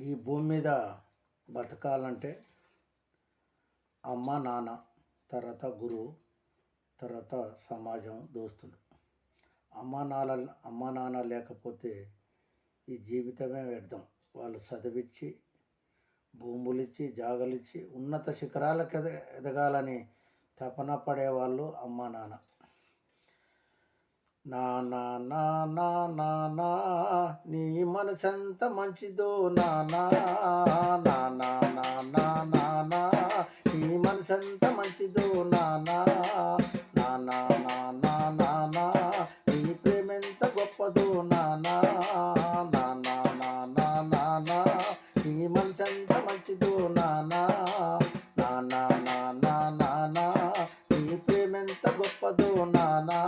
ఈ భూమి మీద బతకాలంటే అమ్మ నాన్న, తర్వాత గురువు, తర్వాత సమాజం, దోస్తులు. అమ్మ నాన్న లేకపోతే ఈ జీవితమే వ్యర్థం. వాళ్ళు చదివించి, భూములిచ్చి, జాగలిచ్చి ఉన్నత శిఖరాలకు ఎదగాలని తపన పడేవాళ్ళు అమ్మ నాన్న. నానా నానా నానా నీ మనసెంత మంచిదో నానా, నానా నానా నానా నీ మనసెంత మంచిదో నానా, నానా నానా నానా నీ ప్రేమెంత గొప్పదో నానా, నానా నానా నానా నీ మనసెంత మంచిదో నానా, నానా నానా నానా నీ ప్రేమెంత గొప్పదో నానా.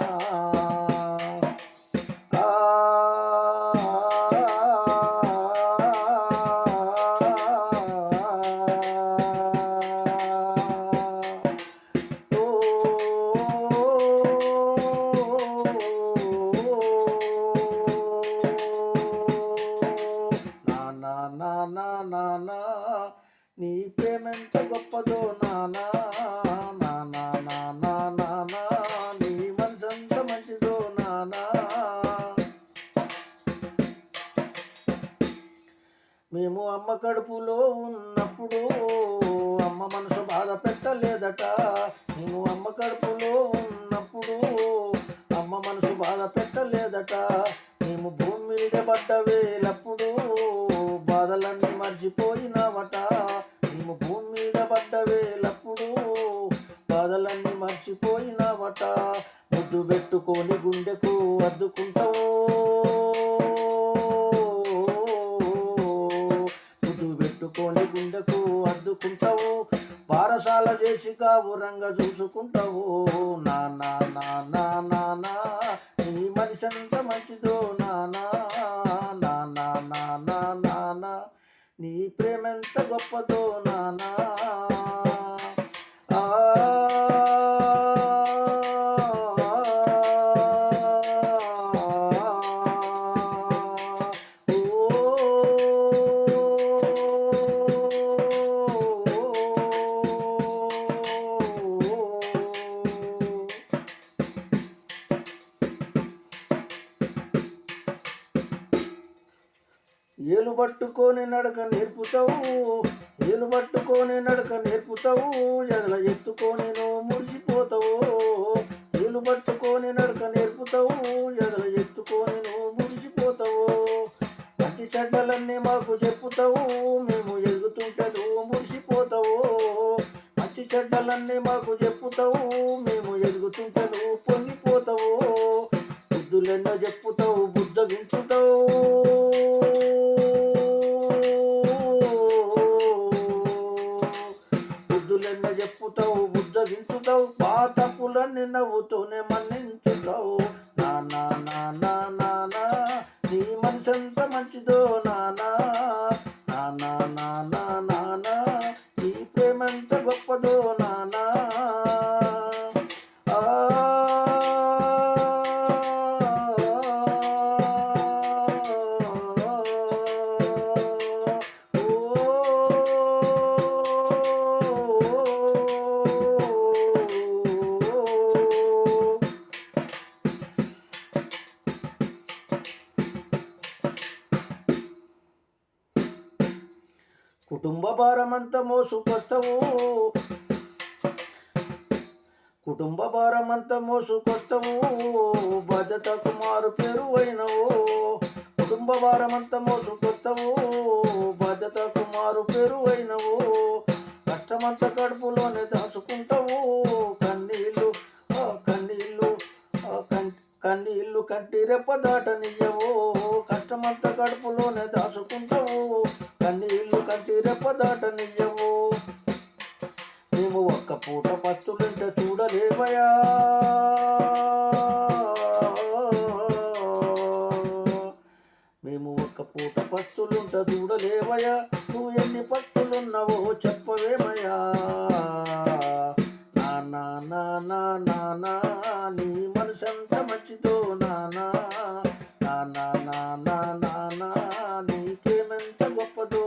నానా నీ ప్రేమెంత గొప్పదో నానా, నానా నానా నానా నీ మనసంత మంచిదో నానా. మేము అమ్మ కడుపులో ఉన్నప్పుడు అమ్మ మనసు బాధ పెట్టలేదట. మేము అమ్మ కడుపులో ఉన్నప్పుడు అమ్మ మనసు బాధ పెట్టలేదట. మేము భూమి మీద పడ్డ వేలప్పుడు బాధలన్నీ మర్చిపోయినావట. మేము భూమి మీద పడ్డ వేలప్పుడు బాధలన్నీ మర్చిపోయినావట. ముద్దు పెట్టుకొని గుండెకు అద్దుకుంటావు, ముద్దు పెట్టుకొని గుండెకు అద్దుకుంటావు. పారసాల చేసి కావురంగా చూసుకుంటావు. నానా నానా నానా నీ మనిషంత మంచిదో నానా, నానా నానా నానా నీ ప్రేమెంత గొప్పదో నానా. ఏలు పట్టుకొని నడక నేర్పుతావు, ఏలు పట్టుకొని నడక నేర్పుతావు, ఎదల ఎత్తుకొని నువ్వు మురిసిపోతావు. ఏలు పట్టుకొని నడక నేర్పుతావు, ఎదల ఎత్తుకొని నువ్వు మురిసిపోతావు. మంచి చెడ్డలన్నీ మాకు చెప్పుతావు, మేము ఎదుగుతుంటే నువ్వు మురిసిపోతావు. మంచి చెడ్డలన్నీ మాకు చెప్పుతావు, మేము ఎదుగుతుంటే నువ్వు పొంగిపోతావు. బుద్ధులెన్నో చెప్పుతావు, బుద్ధగించుతావు. చెప్పుతావు, బుద్ధగించుతావు. పాతకులన్నీ నవ్వుతూనే మన్నించుతావు. నానా నానా నానా నీ మనసెంత మంచిదో నానా, నానా నానా నానా నీ ప్రేమంత గొప్పదో నానా. కుటుంబ భారమంతా మోసుకొస్తావు, కుటుంబ భారమంతా మోసుకొస్తావు, బాధ్యతకు మారు పేరు అయినవు. కుటుంబ భారమంతా మోసుకొస్తావు, బాధ్యతకు మారు పేరు అయినవు. కష్టమంతా కడుపులోనే దాచుకుంటావు, కన్నీళ్ళు కన్నీళ్ళు కన్నీళ్ళు కంటి రెప్ప దాటనియ్యవు. కష్టమంతా కడుపులోనే దాచుకుంటావు, కన్నీళ్ళు కంటి రెప్ప దాటనియ్యవు. మేము ఒక్క పూట పస్తులుంటే చూడలేవయా, మేము ఒక్క పూట పస్తులుంటే చూడలేవయా. నువ్వు ఎన్ని పస్తులున్నావో చెప్పవేమయా. నానా నానా నానా నీ మనసెంత మంచిదో నానా, నానా నానా నానా నీ ప్రేమెంత గొప్పదో.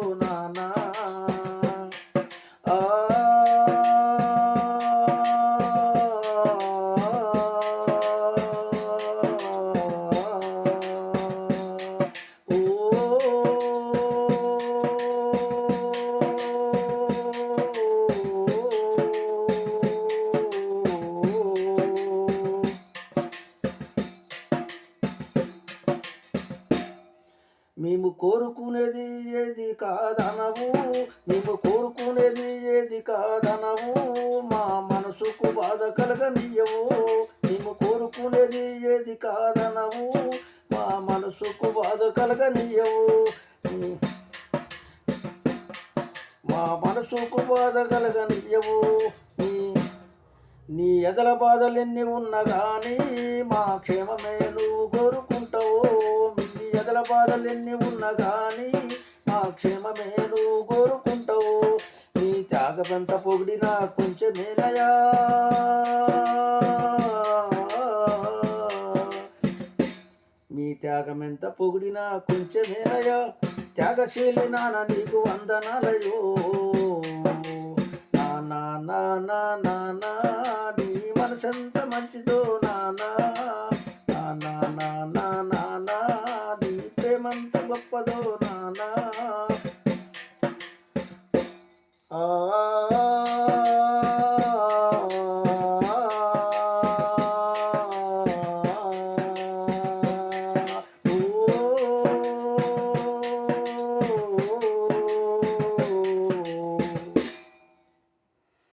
కోరుకునేది ఏది కాదనవు, మేము కోరుకునేది ఏది కాదనవు, మా మనసుకు బాధ కలగనీయవు. మేము కోరుకునేది ఏది కాదనవు, మా మనసుకు బాధ కలగనీయవు. మా మనసుకు బాధ కలగనీయవు. నీ ఎదల బాధలెన్ని ఉన్నా గానీ మా క్షేమమే నువ్వు కోరుకుంటావు. నీ ఎదల బాధలెన్ని ఉన్నా గానీ మా క్షేమమే నువ్వు కోరుకుంటావు. నీ త్యాగమెంత పొగిడినా కొంచెమేనయా, నీ త్యాగమెంత పొగిడినా కొంచెమేనయా. త్యాగశీలి నాన్న నీకు వందనాలయో. నానా నానా నానా నీ మనసెంత మంచిదో నానా.